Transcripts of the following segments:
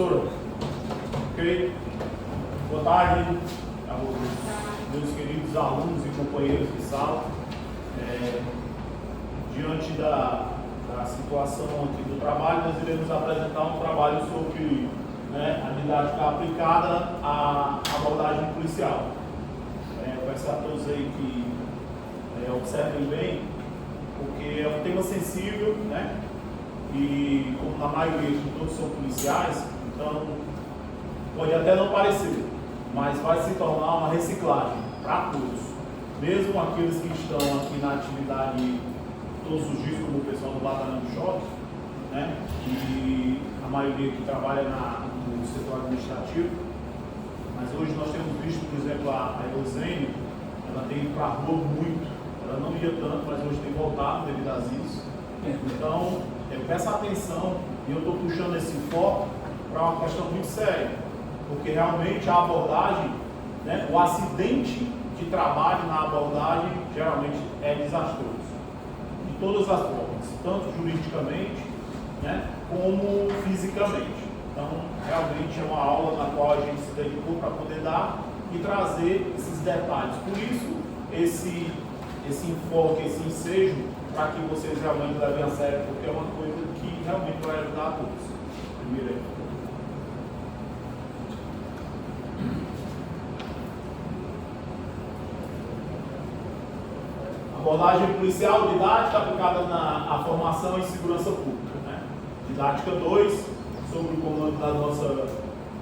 Ok? Boa tarde aos meus queridos alunos e companheiros de sala. Diante da situação aqui do trabalho, nós iremos apresentar um trabalho sobre a didática aplicada à abordagem policial. Peço a todos aí que observem bem, porque é um tema sensível, e como na maioria de todos são policiais, então pode até não parecer, mas vai se tornar uma reciclagem para todos, mesmo aqueles que estão aqui na atividade todos os dias, como o pessoal do batalhão de choque, e a maioria que trabalha no setor administrativo. Mas hoje nós temos visto, por exemplo, a Eusênia, ela tem ido para a rua muito, ela não ia tanto, mas hoje tem voltado devido às isso. Então, peço atenção, e eu estou puxando esse foco para uma questão muito séria, porque realmente a abordagem, o acidente de trabalho na abordagem geralmente é desastroso, de todas as formas, tanto juridicamente, como fisicamente. Então, realmente é uma aula na qual a gente se dedicou para poder dar e trazer esses detalhes. Por isso, esse enfoque, esse ensejo, para que vocês realmente levem a sério, porque é uma coisa que realmente vai ajudar a todos. Primeiro aí. Abordagem policial didática aplicada na formação em segurança pública. Didática 2, sobre o comando da nossa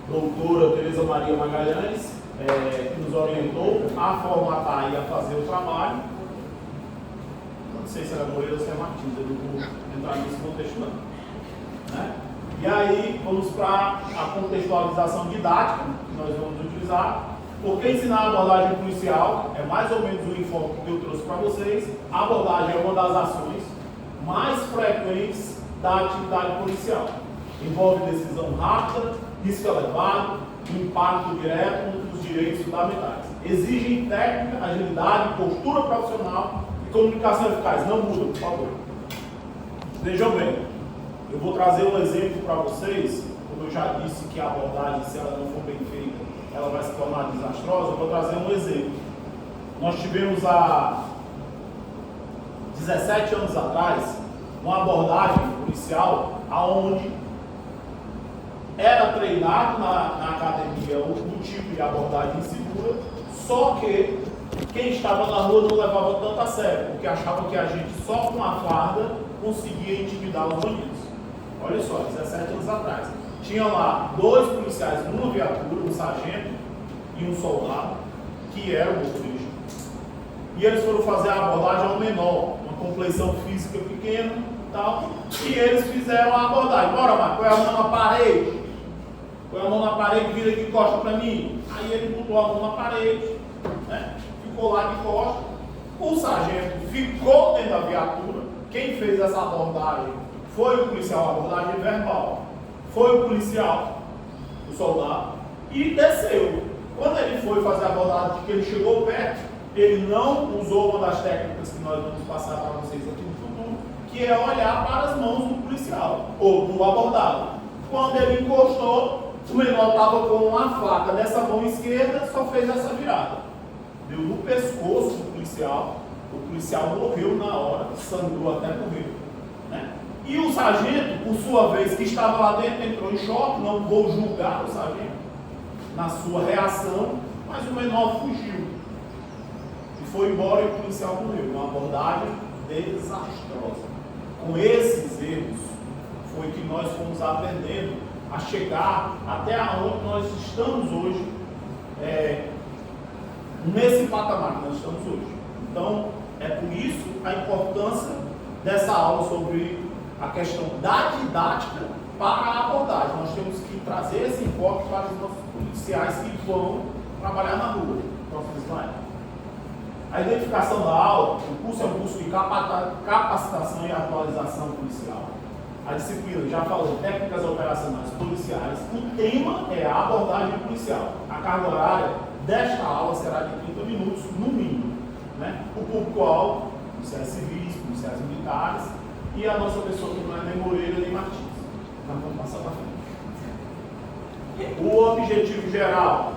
doutora Tereza Maria Magalhães, que nos orientou a formatar e a fazer o trabalho. Não sei se era Moreira ou se é Martins, eu não vou entrar nesse contexto não. E aí vamos para a contextualização didática, que nós vamos utilizar. Porque ensinar a abordagem policial é mais ou menos o enfoque que eu trouxe para vocês. A abordagem é uma das ações mais frequentes da atividade policial. Envolve decisão rápida, risco elevado, impacto direto nos direitos fundamentais. Exigem técnica, agilidade, postura profissional e comunicação eficaz. Não muda, por favor. Vejam bem, eu vou trazer um exemplo para vocês. Como eu já disse que a abordagem, se ela não for bem feita, ela vai se tornar desastrosa. Eu vou trazer um exemplo. Nós tivemos há 17 anos atrás uma abordagem policial onde era treinado na academia o tipo de abordagem insegura, só que quem estava na rua não levava tanto a sério, porque achava que a gente só com a farda conseguia intimidar os bandidos. Olha só, 17 anos atrás. Tinha lá 2 policiais numa viatura, um sargento e um soldado, que era o motorista. E eles foram fazer a abordagem ao menor, uma complexão física pequena e tal, e eles fizeram a abordagem. Bora, Marco, põe a mão na parede. Põe a mão na parede, vira de costa para mim. Aí ele botou a mão na parede, ficou lá de costa. O sargento ficou dentro da viatura. Quem fez essa abordagem foi o policial, a abordagem verbal. Foi o policial, o soldado, e desceu. Quando ele foi fazer a abordagem, que ele chegou perto, ele não usou uma das técnicas que nós vamos passar para vocês aqui no futuro, que é olhar para as mãos do policial, ou do abordado. Quando ele encostou, o menor estava com uma faca nessa mão esquerda, só fez essa virada. Deu no pescoço do policial, o policial morreu na hora, sangrou até morrer. E o sargento, por sua vez, que estava lá dentro, entrou em choque. Não vou julgar o sargento na sua reação, mas o menor fugiu e foi embora e o policial morreu. Uma abordagem desastrosa. Com esses erros foi que nós fomos aprendendo a chegar até onde nós estamos hoje, nesse patamar que nós estamos hoje. Então, é por isso a importância dessa aula sobre a questão da didática para a abordagem. Nós temos que trazer esse enfoque para os nossos policiais que vão trabalhar na rua. Próximo slide. A identificação da aula, o curso é um curso de capacitação e atualização policial. A disciplina, já falou, técnicas operacionais policiais. O tema é a abordagem policial. A carga horária desta aula será de 30 minutos, no mínimo. O público-alvo, policiais civis, policiais militares, e a nossa pessoa que não é nem Moreira nem Martins. Nós vamos passar para frente. O objetivo geral,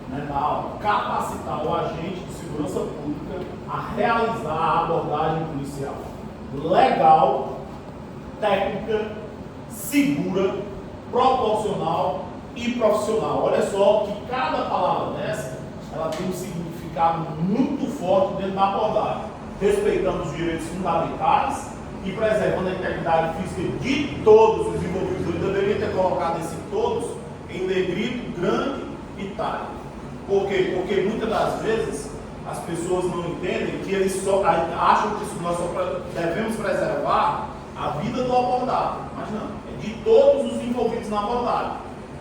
né, da aula, capacitar o agente de segurança pública a realizar a abordagem policial legal, técnica, segura, proporcional e profissional. Olha só que cada palavra dessa, ela tem um significado muito forte dentro da abordagem, respeitando os direitos fundamentais e preservando a integridade física de todos os envolvidos. Eu deveria ter colocado esse todos em negrito, grande e itálico. Por quê? Porque muitas das vezes as pessoas não entendem que eles só acham que nós só devemos preservar a vida do abordado. Mas não, é de todos os envolvidos na abordagem.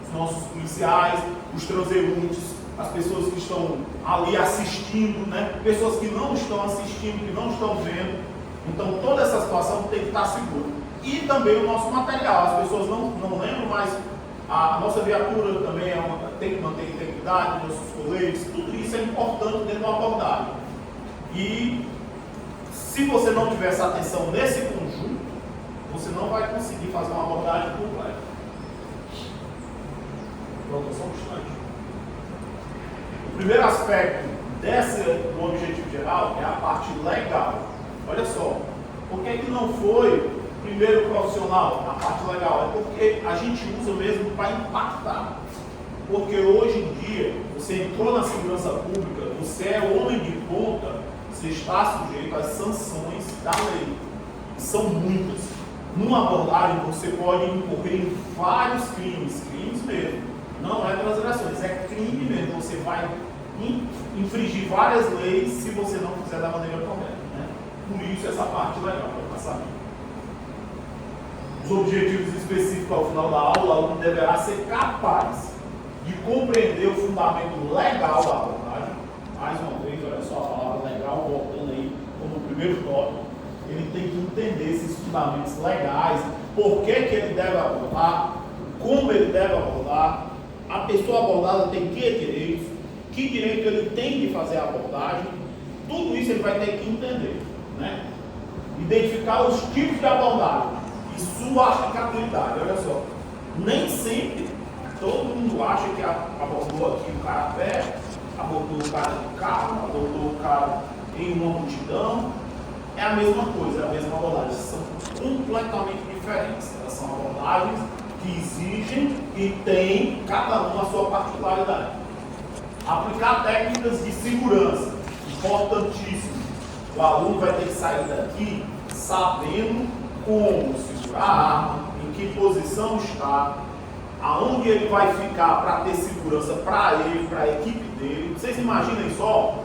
Os nossos policiais, os transeuntes, as pessoas que estão ali assistindo, né? Pessoas que não estão assistindo, que não estão vendo. Então toda essa situação tem que estar segura. E também o nosso material. As pessoas não lembram, mas a nossa viatura também tem que manter integridade, nossos coletes, tudo isso é importante dentro da abordagem. E se você não tiver essa atenção nesse conjunto, você não vai conseguir fazer uma abordagem completa. Pronto, só um instante. O primeiro aspecto do objetivo geral é a parte legal. Olha só, por que não foi primeiro profissional, a parte legal? É porque a gente usa mesmo para impactar. Porque hoje em dia, você entrou na segurança pública, você é homem de ponta, você está sujeito às sanções da lei. São muitas. Numa abordagem, você pode incorrer em vários crimes mesmo. Não é transgressões, é crime mesmo. Você vai infringir várias leis se você não fizer da maneira correta, né? Por isso essa parte legal, para passar. Os objetivos específicos ao final da aula, o aluno deverá ser capaz de compreender o fundamento legal da abordagem. Mais uma vez, olha só a palavra legal, voltando aí como primeiro tópico. Ele tem que entender esses fundamentos legais, por que ele deve abordar, como ele deve abordar, a pessoa abordada tem que direitos, que direito ele tem de fazer a abordagem. Tudo isso ele vai ter que entender, né? Identificar os tipos de abordagem e sua aplicabilidade. Olha só, nem sempre todo mundo acha que abordou aqui o cara a pé, abordou o cara de carro, abordou o cara em uma multidão. É a mesma coisa, é a mesma abordagem. São completamente diferentes. Elas são abordagens que exigem e têm cada uma a sua particularidade. Aplicar técnicas de segurança, importantíssimo. O aluno vai ter que sair daqui sabendo como segurar a arma, em que posição está, aonde ele vai ficar para ter segurança para ele, para a equipe dele. Vocês imaginem só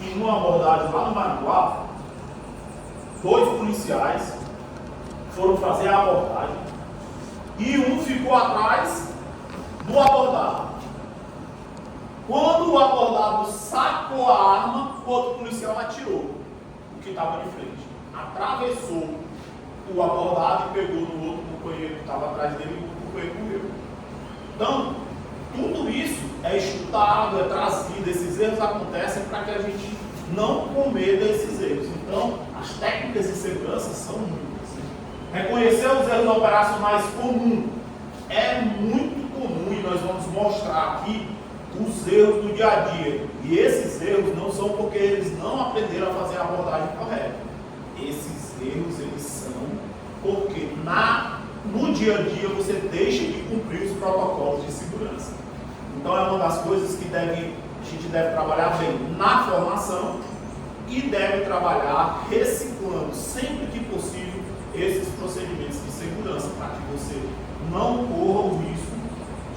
que numa abordagem lá no Maranguá, 2 policiais foram fazer a abordagem e um ficou atrás do abordado. Quando o abordado sacou a arma, o outro policial atirou o que estava de frente. Atravessou o abordado e pegou no outro companheiro que estava atrás dele e o companheiro morreu. Então, tudo isso é estudado, é trazido. Esses erros acontecem para que a gente não cometa esses erros. Então, as técnicas de segurança são muitas. Reconhecer os erros operacionais comuns é muito comum e nós vamos mostrar aqui os erros do dia a dia. E esses erros não são porque eles não aprenderam a fazer a abordagem correta. Esses erros, eles são porque no dia a dia você deixa de cumprir os protocolos de segurança. Então é uma das coisas que a gente deve trabalhar bem na formação e deve trabalhar reciclando sempre que possível esses procedimentos de segurança para que você não corra o risco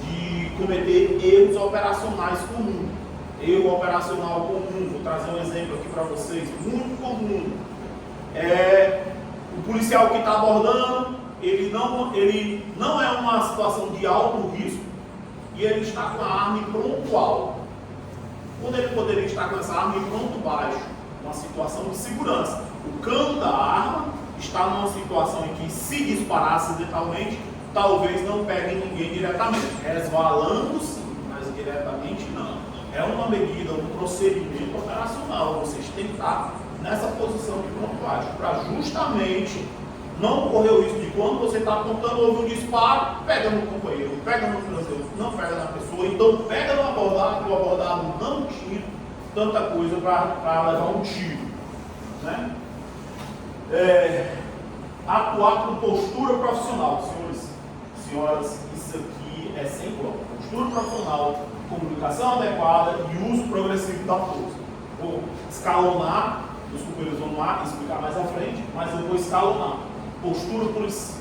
de cometer erros operacionais comuns. Erro operacional comum, vou trazer um exemplo aqui para vocês, muito comum. O policial que está abordando, ele não é uma situação de alto risco e ele está com a arma em pronto alvo. Quando ele poderia estar com essa arma em pronto baixo, uma situação de segurança. O cano da arma está numa situação em que, se disparar acidentalmente, talvez não pegue ninguém diretamente, resvalando sim, mas diretamente não. É uma medida, um procedimento operacional. Vocês têm que estar nessa posição de pronto baixo, para justamente Não ocorreu isso de quando você está apontando, houve um disparo, pega no companheiro, pega no transeunte, não pega na pessoa, então pega no abordado, o abordado não tinha tanta coisa para levar um tiro, né? Atuar com postura profissional, senhores, senhoras, isso aqui é sem prova. Postura profissional, comunicação adequada e uso progressivo da força. Vou escalonar, os companheiros vão lá explicar mais à frente, mas eu vou escalonar. Postura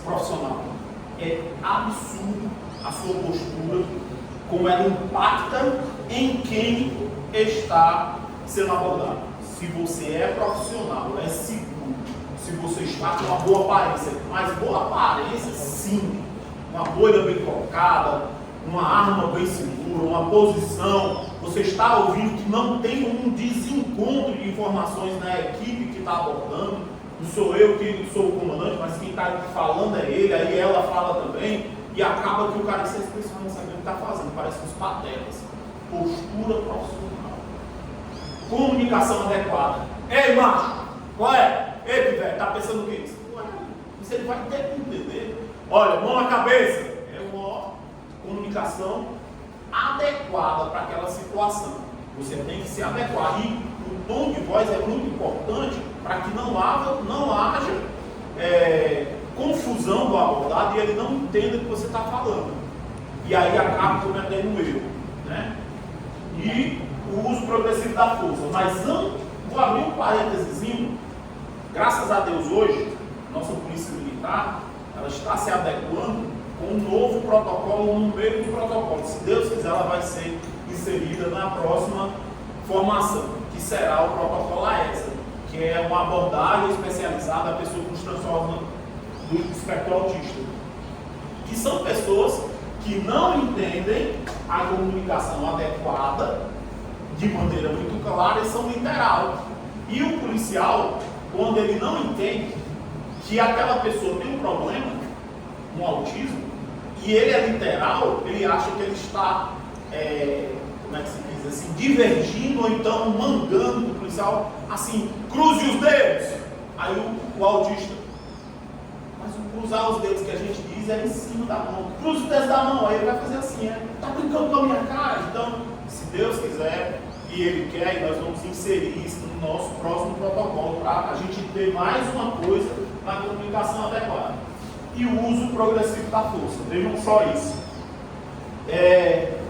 profissional. É absurdo a sua postura, como ela impacta em quem está sendo abordado. Se você é profissional, é seguro, se você está com uma boa aparência, mas boa aparência sim, uma boina bem colocada, uma arma bem segura, uma posição, você está ouvindo que não tem um desencontro de informações na equipe que está abordando, não sou eu que sou o comandante, mas quem está falando é ele, aí ela fala também, e acaba que o cara, essa expressão não sabe o que está fazendo, parece uns patetas. Postura profissional. Comunicação adequada. Ei, macho, qual é? Ei, velho, tá pensando o que é isso? Ué, isso ele vai ter que entender. Olha, mão na cabeça. É uma comunicação adequada para aquela situação. Você tem que se adequar. E o tom de voz é muito importante para que não haja confusão do abordado e ele não entenda o que você está falando. E aí acaba cometendo um erro, né? E o uso progressivo da força. Mas não, vou abrir um parênteses. Graças a Deus hoje, nossa polícia militar, ela está se adequando com um novo protocolo no meio do protocolo. Se Deus quiser, ela vai ser inserida na próxima formação, que será o protocolo AESA, que é uma abordagem especializada à pessoa com transtorno do espectro autista, que são pessoas que não entendem a comunicação adequada de maneira muito clara e são literal. E o policial, quando ele não entende que aquela pessoa tem um problema, um autismo, e ele é literal, ele acha que ele está, como é que se diz assim, divergindo ou então mandando o policial assim, cruze os dedos. Aí o autista, mas o cruzar os dedos que a gente diz é em cima da mão. Cruza os dedos da mão, aí ele vai fazer assim, tá brincando com a minha cara. Então, se Deus quiser, e Ele quer, e nós vamos inserir isso no nosso próximo protocolo, para a gente ter mais uma coisa na comunicação adequada. E o uso progressivo da força. Vejam só isso.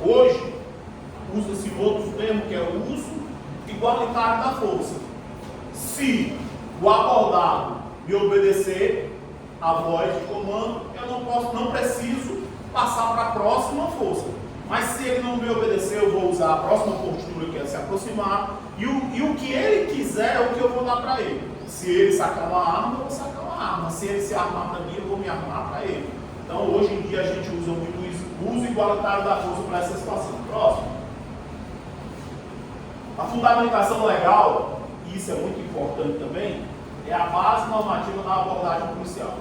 Hoje, usa-se outro termo, que é o uso igualitário da força. Se o abordado me obedecer a voz de comando, eu não preciso passar para a próxima força. Mas se ele não me obedecer, eu vou usar a próxima postura, que é se aproximar, e o que ele quiser é o que eu vou dar para ele. Se ele sacar uma arma, eu vou sacar uma arma. Se ele se armar para mim, eu vou me armar para ele. Então, hoje em dia, a gente usa muito isso, o uso igualitário da força para essa situação. Próximo. A fundamentação legal, e isso é muito importante também, é a base normativa da abordagem policial.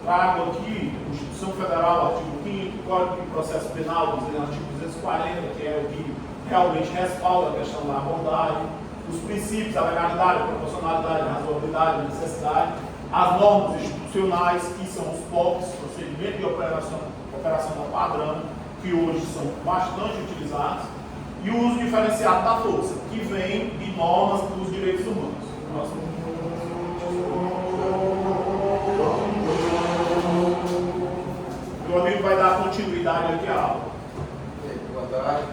Trago aqui Constituição Federal, artigo 5º, Código de Processo Penal, artigo 240, que é o que realmente respalda a questão da abordagem, os princípios, a legalidade, a proporcionalidade, a razoabilidade, a necessidade, as normas institucionais, que são os POPs, procedimento de operacional padrão, que hoje são bastante utilizados, e o uso diferenciado da força, que vem de normas dos direitos humanos. Próximo. Meu amigo vai dar continuidade aqui à aula. Boa tarde.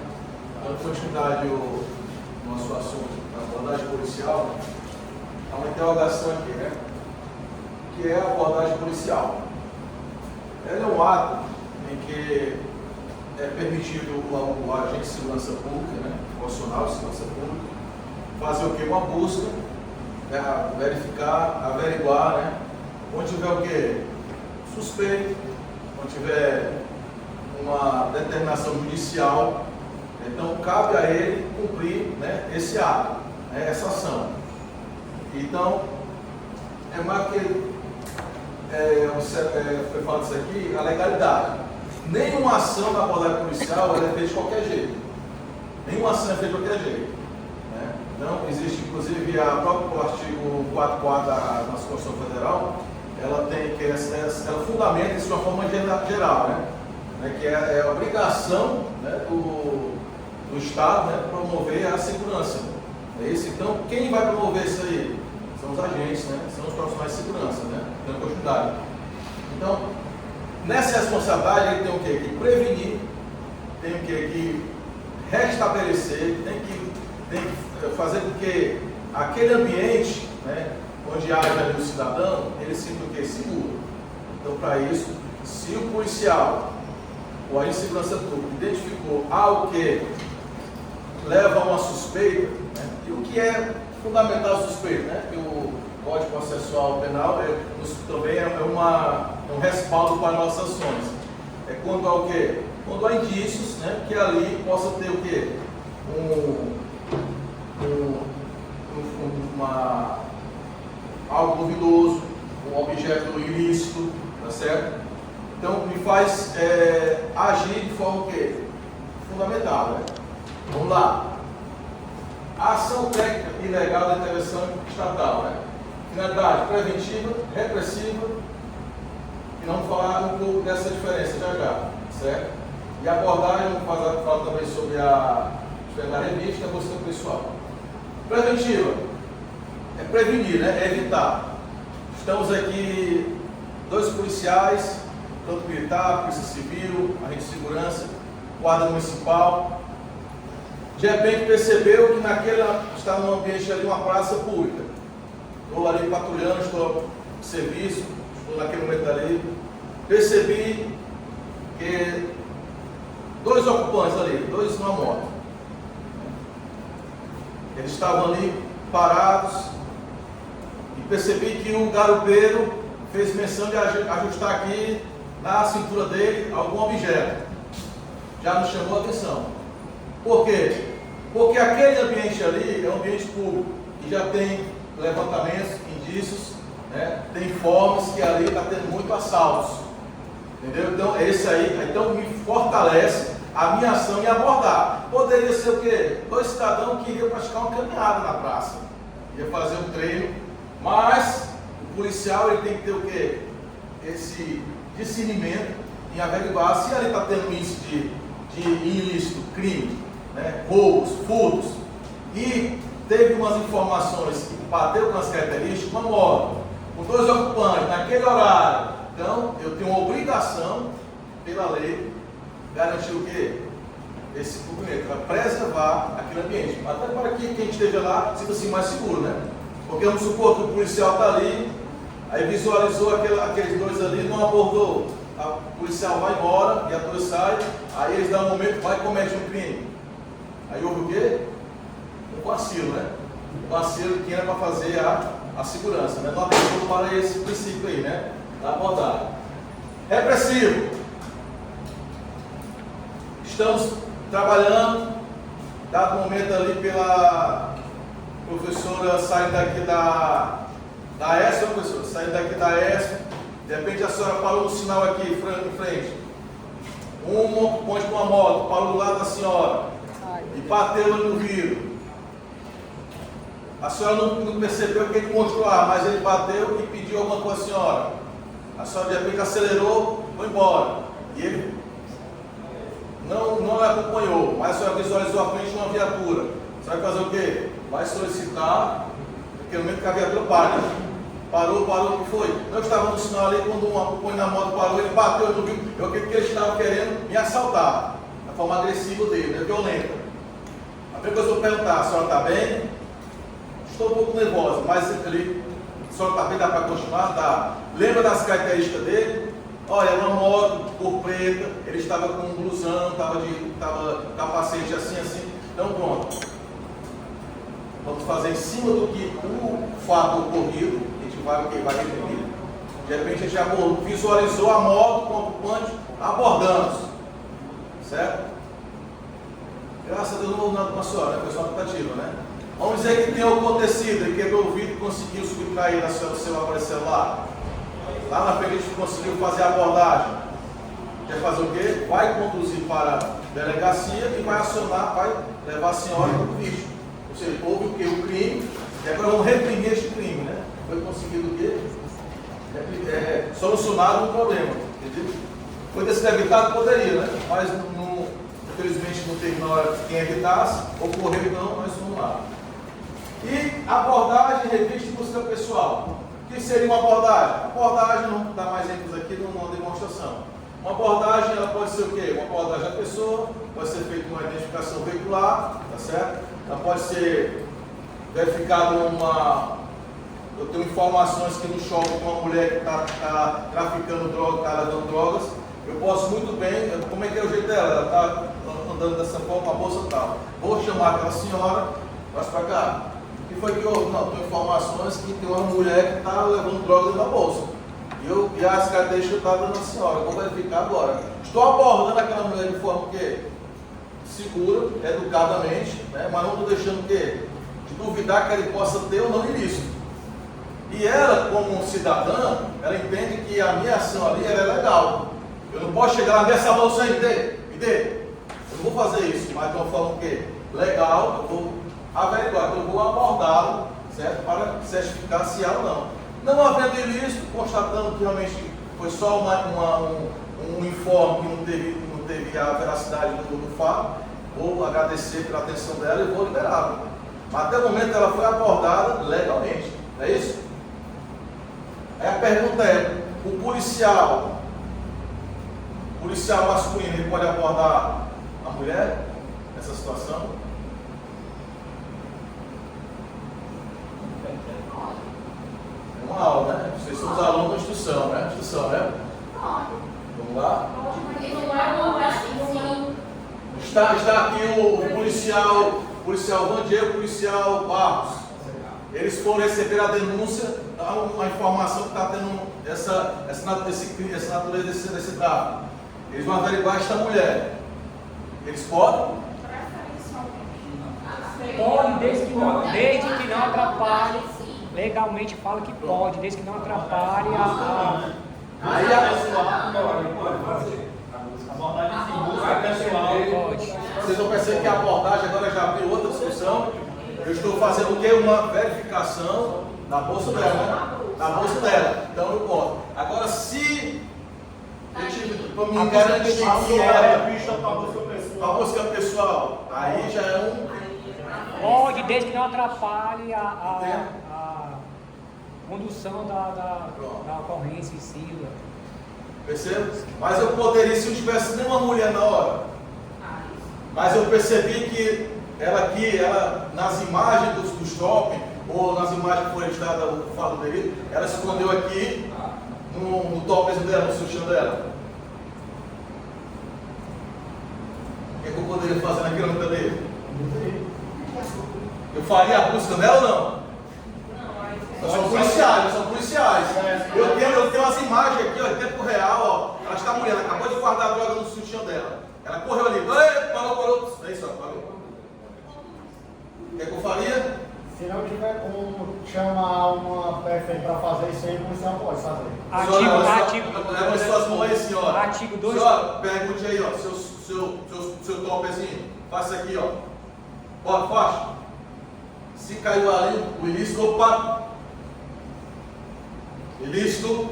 Dando continuidade ao nosso assunto, a abordagem policial, há uma interrogação aqui, né? Que é a abordagem policial. Ela é um ato em que é permitido o agente de segurança pública, né? Profissional de segurança pública, fazer o quê? Uma busca, né? Verificar, averiguar, né? Onde tiver o quê? Suspeito, onde tiver uma determinação judicial, então cabe a ele cumprir, né, esse ato, né, essa ação. Então, é mais que foi falado isso aqui, a legalidade. Nenhuma ação na abordagem policial é feita de qualquer jeito. Nenhuma ação é feita de qualquer jeito. Né? Então, existe inclusive o próprio artigo 44 da nossa Constituição Federal, ela tem, ela fundamenta isso de uma forma geral, né? Que é a obrigação, né, do Estado, né, promover a segurança. É isso? Então, quem vai promover isso aí? São os agentes, né? São os profissionais de segurança, né? Dando continuidade. Então, nessa responsabilidade, ele tem o quê? Que prevenir, tem o quê? Que restabelecer, tem que fazer com que aquele ambiente, né, onde haja ali o cidadão, ele sinta o quê? Seguro. Então, para isso, se o policial ou a agente de segurança pública identificou algo que leva a uma suspeita, né, e o que é fundamental suspeita, né, que o Código Processual Penal também é um respaldo para nossas ações. É quando há o quê? Quando há indícios, né, que ali possa ter o quê? Algo duvidoso, um objeto ilícito, tá certo? Então, me faz agir de forma o quê? Fundamental, né? Vamos lá. A ação técnica ilegal da intervenção estatal, né? Finalidade preventiva, repressiva, e não falar um pouco dessa diferença já, certo? E a abordagem, vamos falar também sobre a revista e a busca pessoal. Preventiva é prevenir, né? É evitar. Estamos aqui, 2 policiais, tanto militar, polícia civil, agente de segurança, guarda municipal. De repente percebeu que está num ambiente ali, uma praça pública. Estou ali patrulhando, estou de serviço, estou naquele momento ali. Percebi que 2 ocupantes ali, 2 numa moto. Eles estavam ali parados e percebi que o garupeiro fez menção de ajustar aqui na cintura dele algum objeto. Já nos chamou a atenção. Por quê? Porque aquele ambiente ali é um ambiente público e já tem levantamentos, indícios, né? Tem formas que ali está tendo muito assaltos. Entendeu? Então, esse aí, então me fortalece a minha ação em abordar. Poderia ser o quê? 2 cidadãos que iriam praticar uma caminhada na praça. Ia fazer um treino, mas o policial ele tem que ter o quê? Esse discernimento em averiguar se ali está tendo índice de ilícito, crime, né? Roubos, furtos. E teve umas informações que bateu com as características, uma moto, com 2 ocupantes, naquele horário. Então, eu tenho uma obrigação, pela lei, garantir o quê? Esse cumprimento, para preservar aquele ambiente. Até para que quem esteja lá sinta-se mais seguro, né? Porque vamos supor que o policial está ali, aí visualizou aqueles 2 ali, não abordou. O policial vai embora e a 2 sai, aí eles dão um momento, vai e comete um crime. Aí houve o quê? Um vacilo, né? Um vacilo que era para fazer a segurança, né? Não atentou para esse princípio aí, né? Da abordagem. Repressivo. Estamos trabalhando, dado momento ali pela professora saindo daqui da ESP, professora, saindo daqui da ESP, de repente a senhora parou no sinal aqui, em frente. Um ocupante com uma moto, parou do lado da senhora e bateu ali no vidro. A senhora não percebeu que ele mostrou mas ele bateu e pediu alguma coisa à senhora. A senhora de repente acelerou, foi embora. E ele não acompanhou, mas a senhora visualizou a frente de uma viatura. Você vai fazer o quê? Vai solicitar, porque no momento que a viatura para, né? Parou, o que foi? Não estava no sinal ali, quando um acompanhante na moto parou, ele bateu, eu não vi, eu acredito que ele estava querendo me assaltar, da forma agressiva dele, né? Violenta. A primeira coisa que eu vou perguntar, a senhora está bem? Estou um pouco nervosa, mas ele, a senhora está bem, dá para continuar? Dá. Lembra das características dele? Olha, era uma moto cor preta, ele estava com um blusão, estava capacete assim. Então pronto. Vamos fazer em cima do que o fato ocorrido, a gente vai repetir. De repente a gente já visualizou a moto com o ocupante, abordamos. Certo? Graças a Deus não houve na senhora, né? Foi só uma tentativa, né? Vamos dizer que tem acontecido, ele quebrou o vidro e conseguiu subtrair na senhora o seu aparelho celular. Lá na frente a gente conseguiu fazer a abordagem. Quer fazer o quê? Vai conduzir para a delegacia e vai acionar, vai levar a senhora para o vídeo. Ou seja, houve o quê? O crime, e agora vamos reprimir este crime, né? Foi conseguido o quê? solucionado o problema, entendeu? Poderia ser evitado? Poderia, né? Mas infelizmente não teve na hora quem evitasse, ocorreu então, mas vamos lá. E abordagem, revista e busca pessoal. O que seria uma abordagem? Abordagem, não dá mais ênfase aqui numa demonstração. Uma abordagem, ela pode ser o quê? Uma abordagem da pessoa, pode ser feita uma identificação veicular, tá certo? Ela pode ser verificada eu tenho informações que no shopping tem uma mulher que está traficando droga, está levando drogas. Eu posso muito bem, como é que é o jeito dela? Ela está andando dessa forma, a bolsa tal. Vou chamar aquela senhora, vai para cá. O que foi que houve? Não, tenho informações que tem uma mulher que está levando droga dentro da bolsa. E as cadeias que eu estava dando à senhora, eu vou verificar agora. Estou abordando aquela mulher de forma que segura, educadamente, né? Mas não estou deixando o quê? De duvidar que ele possa ter ou não ilícito. E ela, como cidadã, ela entende que a minha ação ali ela é legal. Eu não posso chegar lá nessa bolsa aí, me dê. Eu não vou fazer isso, mas de uma forma o quê? Legal, eu vou averiguar, eu vou abordá-lo, certo? Para certificar se há ou não. Não havendo ilícito, constatando que realmente foi só um informe que não teve a veracidade do fato, vou agradecer pela atenção dela e vou liberá-la. Mas até o momento ela foi abordada legalmente, não é isso? Aí a pergunta é, o policial masculino, ele pode abordar a mulher nessa situação? É uma aula, né? Vocês são os alunos da instrução, né? Vamos lá? Está aqui o policial Vandier e o policial Barros. Eles foram receber a denúncia, uma informação que está tendo essa natureza desse tráfico. Eles vão averiguar esta mulher. Eles podem? Pode, desde que não atrapalhe. Legalmente fala que pode, desde que não atrapalhe Aí a pessoal pode. Vocês vão perceber que a abordagem agora já abriu outra discussão. Eu estou fazendo o quê? Uma verificação da bolsa dela, né? Da bolsa dela. Então eu posso. Agora, se eu tive para me garantir que era para busca pessoal, aí já é Pode, desde que não atrapalhe a condução da ocorrência em si. Percebe? Mas eu poderia, se não tivesse nenhuma mulher na hora. Mas eu percebi que ela nas imagens do shopping, ou nas imagens que foi registrada o fato dele, ela se escondeu aqui no topper dela, no sutiã dela. O que eu poderia fazer naquele momento dele? Eu faria a busca dela ou não? São policiais. Eu tenho as imagens aqui, ó, em tempo real, ó. Ela está mulher, ela acabou de guardar a droga no sutiã dela. Ela correu ali, parou. É isso, ó, parou. O que é que eu faria? Se não tiver como chamar uma PF para fazer isso aí, o policial pode fazer. Leva as suas mãos aí, senhora. Artigo 2. Senhora, pergunte aí, ó, seu topperzinho. Faça aqui, ó. Bora, faixa. Se caiu ali, o ilícito, opa. Ilícito.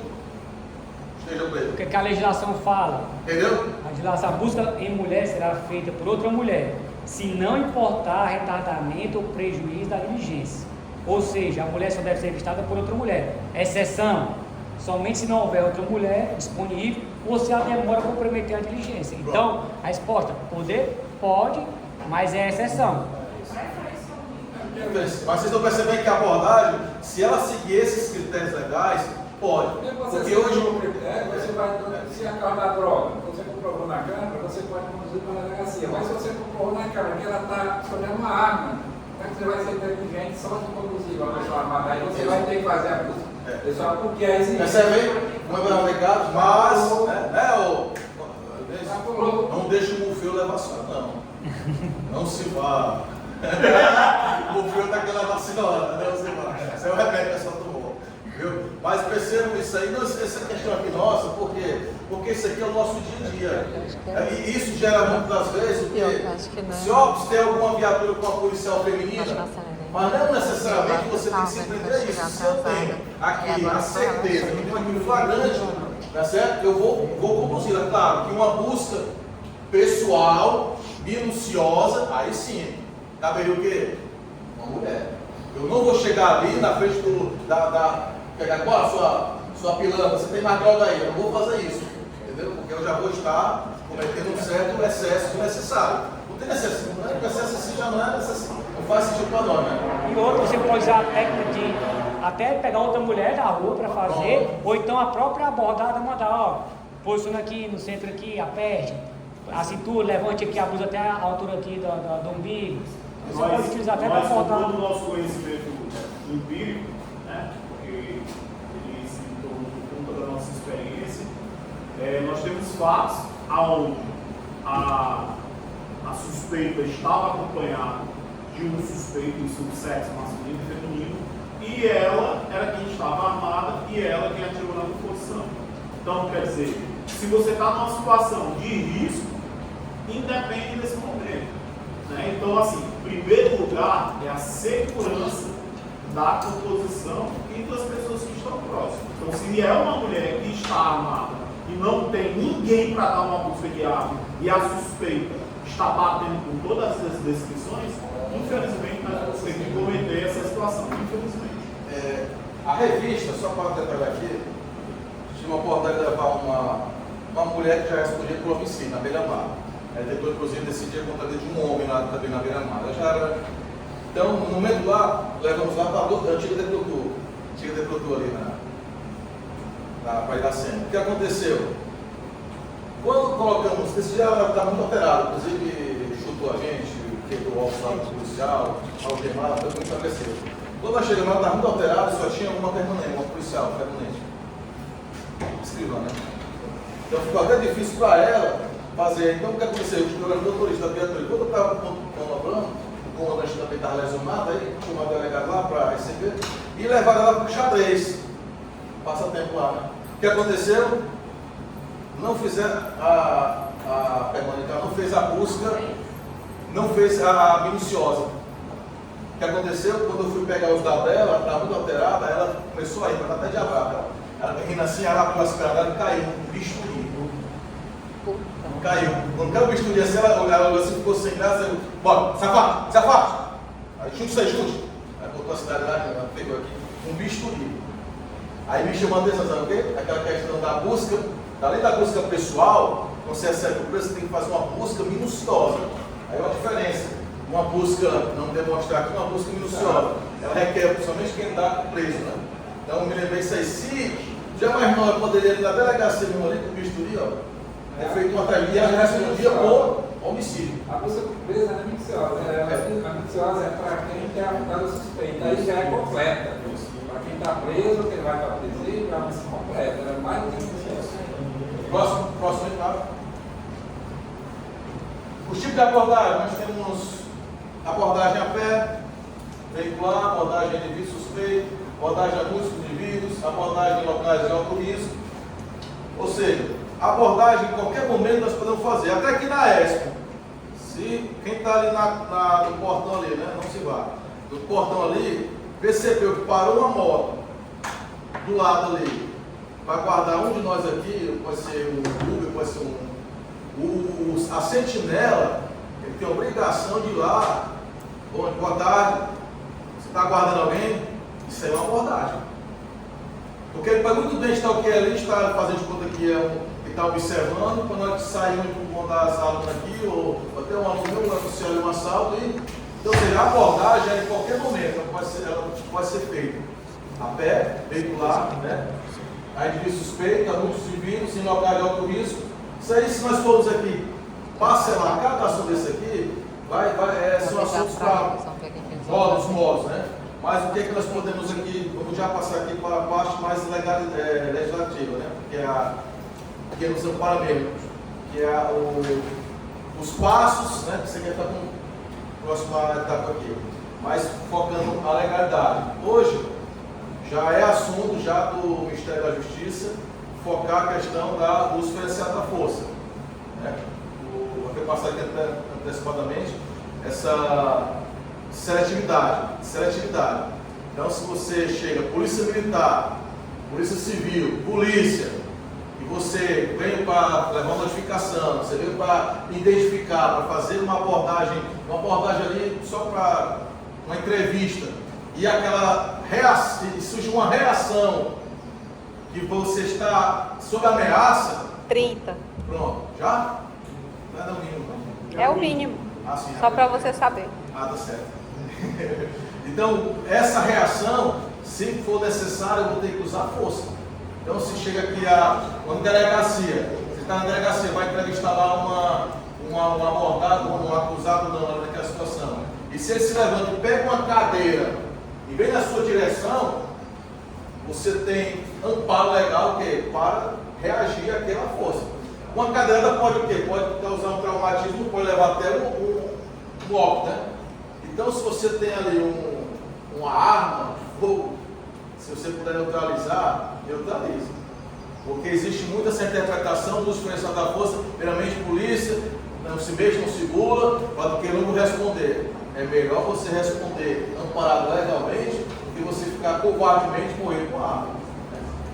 Esteja preso. O que a legislação fala? Entendeu? A legislação, a busca em mulher será feita por outra mulher, se não importar retardamento ou prejuízo da diligência. Ou seja, a mulher só deve ser revistada por outra mulher. Exceção, somente se não houver outra mulher disponível ou se a demora comprometer a diligência. Então, a resposta, poder? Pode, mas é exceção. Mas vocês estão percebendo que a abordagem, se ela seguir esses critérios legais, pode. Porque hoje você vai, se acordar droga, você comprovou na câmara, você pode conduzir para a delegacia. Mas se você comprovou na câmara que ela está escondendo uma arma, como é que você vai ser inteligente só de conduzir uma pessoa armada? Aí você vai ter que fazer a busca pessoal, porque aí sim. percebe? Não é legal, mas não deixa o mufeu levar só, não. Não se vá. O mufeu está querendo levar a senhora, não se vá. Isso é o remédio que a senhora tomou. Viu? Mas percebam isso aí, essa questão aqui nossa, por quê? Porque isso aqui é o nosso dia a dia. E isso gera muitas vezes o quê? Se tem alguma viatura com a policial feminina, Mas não necessariamente você tem que se prender a isso. Se eu tenho aqui a certeza, eu tenho aqui um flagrante, tá certo? Eu vou conduzir. É claro que uma busca pessoal, minuciosa, aí sim, caberia o quê? Uma mulher. Eu não vou chegar ali na frente pegar qual a sua pilantra, você tem mais droga aí, eu não vou fazer isso, entendeu? Porque eu já vou estar cometendo um certo excesso necessário. Não tem necessidade, o excesso assim já não é necessário, não faz sentido para nós, né? E outra, você pode usar a técnica de até pegar outra mulher da rua para fazer, ou então a própria abordada mandar, ó, posiciona aqui no centro aqui, aperte, a cintura, levante aqui a blusa até a altura aqui do umbigo. Você pode utilizar até para nós, abordar. com todo o nosso conhecimento empírico, né, porque ele se tornou por conta da nossa experiência, nós temos fatos aonde a suspeita estava acompanhada de um suspeito em seu sexo masculino e feminino, e ela era quem estava armada e ela quem atirou na composição. Então, quer dizer, se você está numa situação de risco, independe desse momento. Né? Então, assim, em primeiro lugar é a segurança da composição e das pessoas que estão próximas. Então, se é uma mulher que está armada e não tem ninguém para dar uma busca de arma e a suspeita está batendo com todas as descrições, infelizmente nós vamos ter que cometer essa situação. Infelizmente. A revista, só para detalhar aqui, tinha uma oportunidade de levar uma mulher que já respondia por homicídio na beira-mar. Ela tentou, inclusive, decidir contra de um homem lá também na beira-mar. Ela já era. Então, no momento lá, levamos lá para a antiga depuradora ali na Praia da Sena. O que aconteceu? Quando colocamos, esse dia ela estava muito alterada, inclusive chutou a gente, quebrou o alçado policial, algemada, foi muito agressivo. Quando nós chegamos lá, ela estava muito alterada, só tinha uma permanente, uma policial permanente. Escrivã, né? Então ficou até difícil para ela fazer. Então o que aconteceu? Eu era motorista da viatura. Quando eu estava manobrando, o comandante também estava lesionado, aí chamou a delegada lá para receber e levaram ela para o xadrez. Passa tempo lá, né? O que aconteceu? Não fizeram a permanente, não fez a busca, não fez a minuciosa. O que aconteceu? Quando eu fui pegar os dados dela, ela estava muito alterada, ela começou a ir, para até de abraço. Ela rindo assim, ela abriu as pernas dela e caiu um bisturi. Caiu. Quando caiu o bisturi assim, ela olhou assim, ficou sem graça, eu, bora, safado. Aí chute. Aí botou a cidade lá, ela pegou aqui, um bisturi. Aí me chamou a atenção, sabe o quê? Aquela questão da busca, além da busca pessoal, quando você recebe o preço, você tem que fazer uma busca minuciosa. Aí é uma diferença. Uma busca, não demonstrar aqui, uma busca minuciosa. Ela requer principalmente quem está preso, né? Então eu me lembrei isso aí. Se jamais não eu poderia ir na delegacia mesmo ali com o bisturi, ó. É feito uma tarefa e ela respondia por homicídio. A busca presa é minuciosa. A minuciosa é para quem tem a vontade suspeita. Aí já é completa. Para quem está preso, quem vai para presídio, é uma missão completa. É mais do que minuciosa. Próximo etapa. Os tipos de abordagem, nós temos abordagem a pé, veicular, abordagem de indivíduo suspeito, abordagem a múltiplos indivíduos, abordagem em locais de alto risco. Ou seja, abordagem em qualquer momento nós podemos fazer, até aqui na Expo. Se quem está ali no portão ali, né, não se vá, no portão ali, percebeu que parou uma moto do lado ali, para guardar um de nós aqui, pode ser um Uber, pode ser a sentinela, ele tem a obrigação de ir lá, boa tarde, você está guardando alguém? Isso aí é uma abordagem. Porque ele pode muito bem estar o que ali, está fazendo de conta que está observando, quando nós saímos para montar as aulas aqui, ou até um aluno meu, oficial de um assalto, então, ou seja, a abordagem é em qualquer momento, ela pode ser feita a pé, veicular, né? A indivíduo suspeito, a muitos civis, em local de alto risco. Isso aí, se nós formos aqui parcelar cada assunto desse aqui, são assuntos para modos, né? Mas o que é que nós podemos aqui, vamos já passar aqui para a parte mais legislativa, né? Que nos ampara mesmo, que é os passos, né? Que você quer estar com a próxima etapa aqui, mas focando a legalidade. Hoje, já é assunto já do Ministério da Justiça focar a questão do uso diferenciado da força. Né? Vou passar aqui antecipadamente. seletividade. Então, se você chega, polícia militar, polícia civil, polícia, e você veio para levar uma notificação, você veio para identificar, para fazer uma abordagem ali só para uma entrevista, e aquela reação, surge uma reação que você está sob ameaça. 30. Pronto, já? Não é o mínimo, não. É o mínimo. Ah, sim, Só para você saber. Ah, tá certo. Então, essa reação, se for necessário, eu vou ter que usar força. Então, se chega aqui uma delegacia, você está na delegacia, vai entrevistar lá um abordado, um acusado, não, naquela situação. E se ele se levanta e pega uma cadeira e vem na sua direção, você tem amparo legal para reagir àquela força. Uma cadeira pode o quê? Pode causar um traumatismo, pode levar até um óbito, né? Então, se você tem ali uma arma de fogo, se você puder neutralizar, neutraliza. Porque existe muita essa interpretação dos conhecimentos da força, primeiramente polícia, não se mexe, não segura, para que eu não vou responder. É melhor você responder amparado legalmente do que você ficar covardemente morrendo com a arma.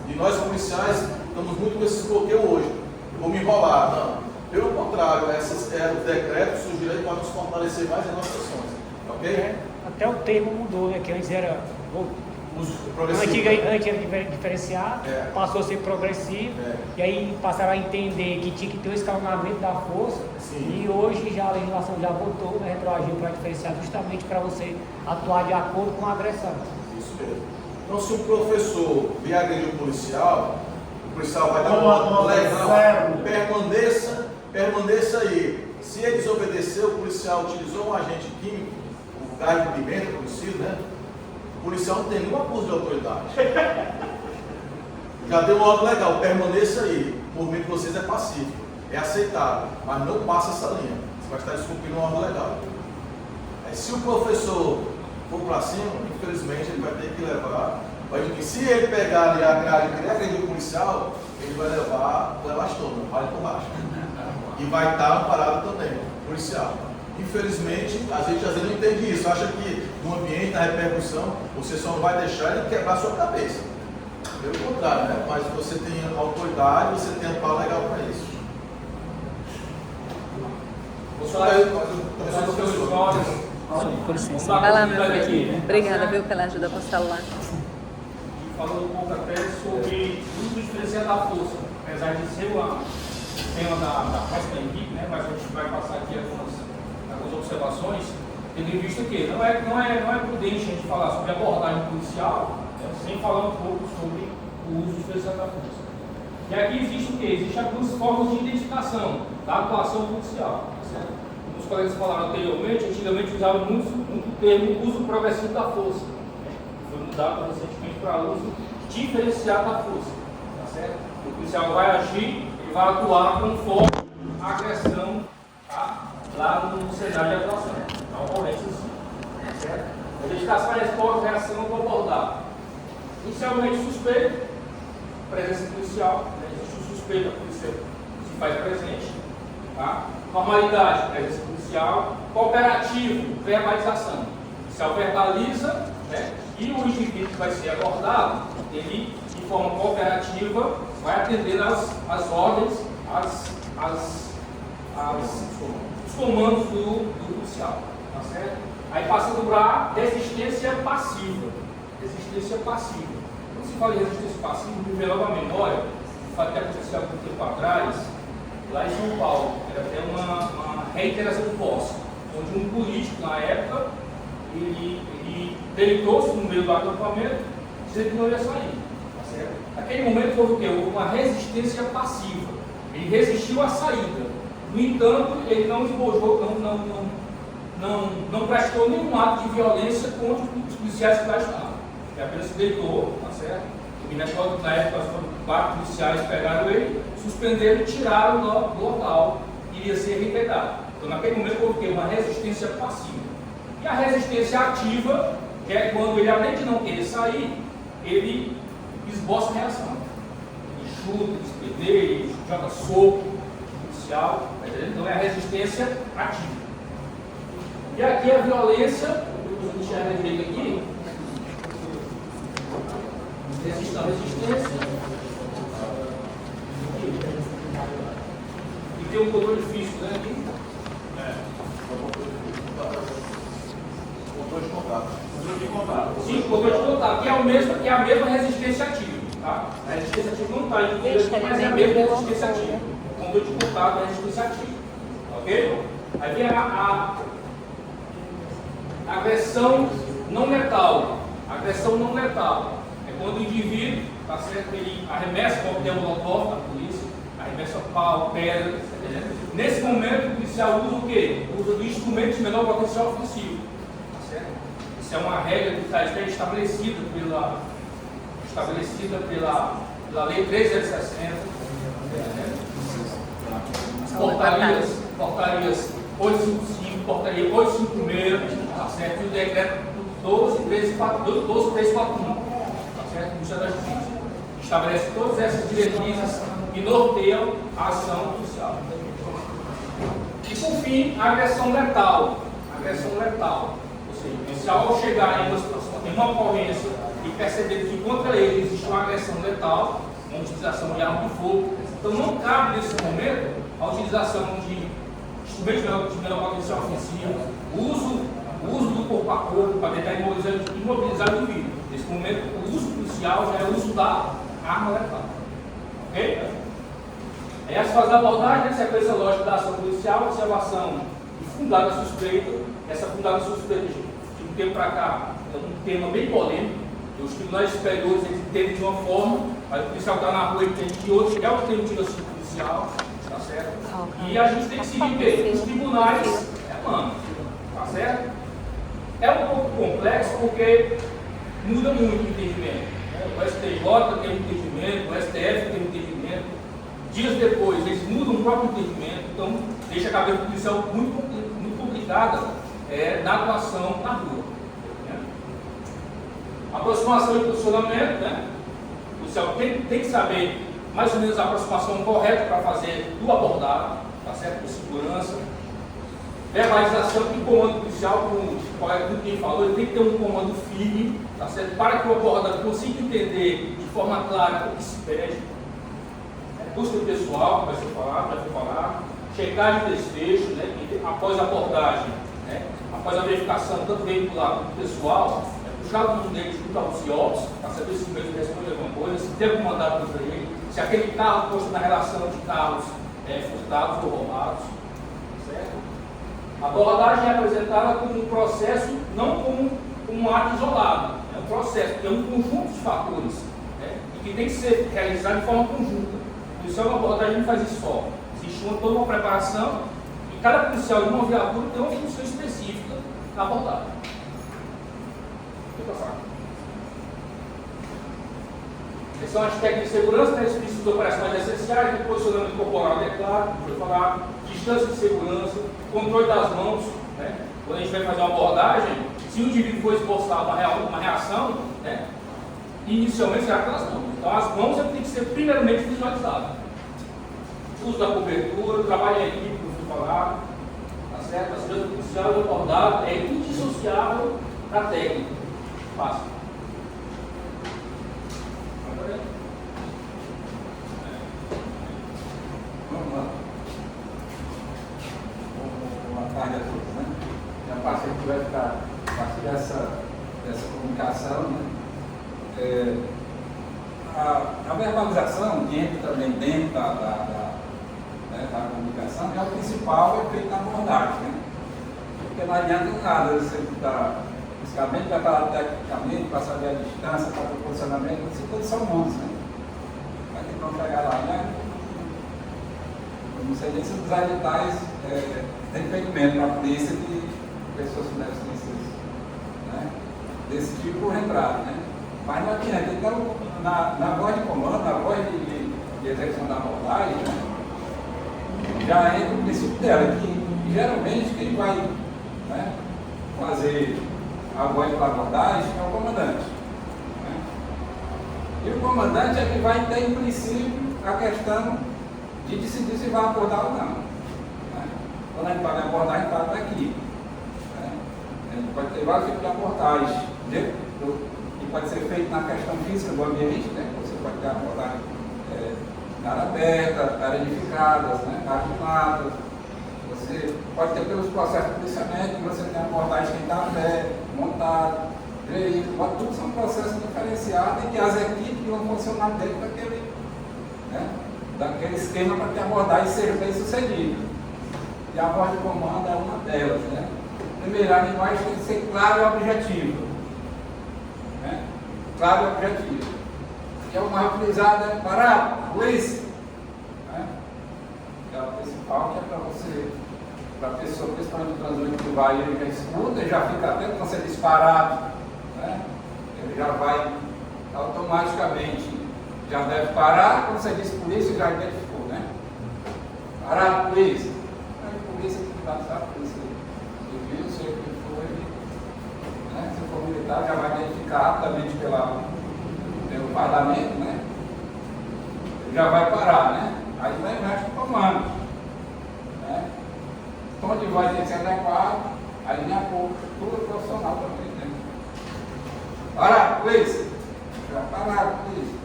E nós policiais estamos muito com esse bloqueio hoje. Eu vou me enrolar, não. Pelo contrário, os decretos surgiram para nos fortalecer mais em nossas ações. Ok? Até o termo mudou, né? Que antes era antes era diferenciado, passou a ser progressivo, e aí passaram a entender que tinha que ter o escalonamento da força. Sim. E hoje já a legislação já botou, né, retroagiu para diferenciar justamente para você atuar de acordo com a agressão. Isso mesmo. Então, se o professor vier agredir o policial vai dar uma legal, permaneça aí. Se ele desobedecer, o policial utilizou um agente químico, o gás de pimenta conhecido, né? O policial não tem nenhum abuso de autoridade. Já deu uma ordem legal, permaneça aí. O movimento de vocês é pacífico, é aceitável, mas não passa essa linha. Você vai estar descumprindo uma ordem legal. Se o professor for para cima, infelizmente ele vai ter que levar. Se ele pegar ali a grade e agredir o policial, ele vai levar o elastômetro, vale por baixo. E vai estar amparado também, policial. Infelizmente, a gente às vezes não entende isso. Acha que no ambiente, na repercussão, você só não vai deixar ele quebrar a sua cabeça. Pelo contrário, né? Mas você tem autoridade, você tem amparo legal para isso. Com licença. Vai lá, meu filho. Obrigada, viu, pela ajuda com o celular. Falando um pouco até sobre o uso diferenciado da força, apesar de ser uma tema da equipe, né? Mas a gente vai passar aqui algumas observações, tendo em vista que não é prudente a gente falar sobre abordagem policial, né, sem falar um pouco sobre o uso diferenciado da força. E aqui existe o quê? Existem algumas formas de identificação da atuação policial. Certo? Como os colegas falaram anteriormente, antigamente usavam muito o termo uso progressivo da força. Foi mudado recentemente para uso diferenciado da força. Tá certo? O policial vai agir, ele vai atuar conforme a agressão, tá, lá no cenário de atuação. Então, ocorrências, tá certo? A identificação, resposta, reação, eu vou abordar. Inicialmente suspeito, presença policial, né? Existe o suspeito, a polícia se faz presente. Tá? Normalidade, presença policial. Cooperativo, verbalização. O policial verbaliza, né? E o indivíduo que vai ser abordado, ele, de forma cooperativa, vai atender as ordens, os comandos do policial. Tá certo? Aí passando para resistência passiva. Resistência passiva. Quando se fala em resistência passiva, me veio logo a memória, o fato que aconteceu há muito tempo atrás, lá em São Paulo, era até uma reiteração do posse, onde um político, na época, ele deitou-se no meio do acampamento, dizendo que não ia sair. Tá certo? Naquele momento houve o quê? Houve uma resistência passiva. Ele resistiu à saída. No entanto, ele não esbojou, não prestou nenhum ato de violência contra os policiais que lá estavam. Ele apenas se deitou, tá certo? E na época, 4 policiais pegaram ele, suspenderam e tiraram do local, iria ser reintegrado. Então, naquele momento, houve uma resistência passiva. E a resistência ativa, que é quando ele, além de não querer sair, ele esboça a reação. Ele chuta, despedeia, joga soco policial, então é a resistência ativa. E aqui a violência não enxerga direito aqui. Resistência. E tem um controle físico, né? Aqui. Controle de contato. Controle de contato. Sim, controle de contato, que é a mesma resistência ativa. Tá? A resistência ativa não está incluída aqui, mas é a mesma resistência ativa. O controle de contato é a resistência ativa. Ok? Aí vem a agressão não letal. A agressão não letal é quando o indivíduo, tá certo? Ele arremessa o coquetel molotov da polícia, arremessa pau, pedra. Tá, nesse momento, o policial usa o quê? Usa do instrumento de menor potencial ofensivo. Tá certo? Isso é uma regra que está estabelecida pela Lei 13.060. Portarias 855, portaria 856, tá certo? E o decreto 12.341, tá certo? Ministério da Justiça. Estabelece todas essas diretrizes e norteiam a ação policial. E por fim, a agressão letal. Agressão letal. Ou seja, o policial ao chegar em uma situação, em uma ocorrência e perceber que contra ele existe uma agressão letal, uma utilização de arma de fogo, então não cabe nesse momento a utilização de instrumentos de menor potencial ofensivo, o uso do corpo a corpo para tentar imobilizar o indivíduo. Nesse momento, o uso policial já é o uso da arma letal. Ok? Aí as fases da abordagem, sequência lógica da ação policial, observação e fundada suspeita. Essa fundada suspeita, de um tempo para cá, é um tema bem polêmico. Os tribunais superiores eles entendem de uma forma, mas o policial está na rua e entende de outra, que é o que tem um tiro assim policial, tá certo? E a gente tem que seguir bem. Os tribunais mano, tá certo? É um pouco complexo porque muda muito o entendimento. O STJ tem um entendimento, o STF tem um entendimento. Dias depois eles mudam o próprio entendimento, então deixa a cabeça do policial muito complicada na atuação na rua. Aproximação e posicionamento, né? O policial tem que saber mais ou menos a aproximação correta para fazer do abordado, tá certo? Com segurança. Verbalização e comando policial, como o colega quem falou, ele tem que ter um comando firme, tá certo? Para que o abordado consiga entender de forma clara o que se pede. Busca pessoal, vai ser falado. Checagem de desfecho, né? Após a abordagem, né? Após a verificação, tanto veicular quanto pessoal, puxar o nome dele junto aos CIOPS, para saber se o mesmo responde alguma coisa, se tem algum mandado contra ele, se aquele carro posto na relação de carros furtados ou roubados. Certo? A abordagem é apresentada como um processo, não como um ato isolado. É um processo, é um conjunto de fatores, né? E que tem que ser realizado de forma conjunta. O policial na abordagem não faz isso só. Existe toda uma preparação e cada policial de uma viatura tem uma função específica na abordagem. Essas são as técnicas de segurança, né? Os princípios operacionais essenciais, de posicionamento corporal adequado, foi falado, distância de segurança, controle das mãos, né? Quando a gente vai fazer uma abordagem, se o indivíduo for esboçado uma reação, né? Inicialmente será pelas mãos. Então as mãos têm que ser primeiramente visualizadas. Uso da cobertura, trabalho em equipe, como foi falado, tá certo? A segurança policial e abordado é indissociável da técnica. Fácil. Vamos lá. Boa tarde a todos, né? Já passei que vai ficar parte dessa comunicação, né? A verbalização, que entra também dentro da comunicação, é o principal efeito da abordagem, né? Porque não adianta nada você estar fisicamente, preparado tecnicamente, para saber a distância, para o posicionamento, isso todos são mãos, né? Vai ter que chegar lá, né? Eu não sei nem se os editais têm feimento para a polícia de pessoas com deficiências, né? Desse tipo retrato, né? Mas não adianta. Então, na voz de comando, na voz de execução da abordagem, né? Já entra o princípio dela, que geralmente quem vai, né, fazer a voz para abordagem é o comandante. Né? E o comandante é que vai ter, em princípio, a questão de decidir se vai abordar ou não. Né? Quando a gente fala em abordagem, a gente fala daqui. Né? Pode ter vários tipos de abordagem, entendeu? E pode ser feito na questão física do ambiente, né? Você pode ter abordagem na área aberta, área edificadas, né? Argiladas. Você pode ter pelos processos de policiamento, você tem abordagem quem está a pé, montado, veículo, tudo são processos diferenciados e que as equipes vão funcionar dentro daquele esquema para que a abordagem seja bem sucedida. E a voz de comando é uma delas, né? Primeiro, a linguagem tem que ser clara e objetiva. Né? Claro e objetivo. Que é o mais utilizado, é parar, polícia. Né? É o principal, que é para você, para a pessoa, principalmente o translúcido que vai, ele já escuta, ele já fica atento, quando você disparado, né? Ele já vai automaticamente, já deve parar, quando você diz polícia, já identificou, né? Parar, polícia. Polícia que está, sabe? Polícia civil, sei o que for, né? Se for militar, já vai identificar rapidamente pelo parlamento, né? Ele já vai parar, né? Aí vai o comando, né? Onde vai ter que ser adequado, aí vem a cultura profissional também, né? Parar, polícia! Já pararam, polícia!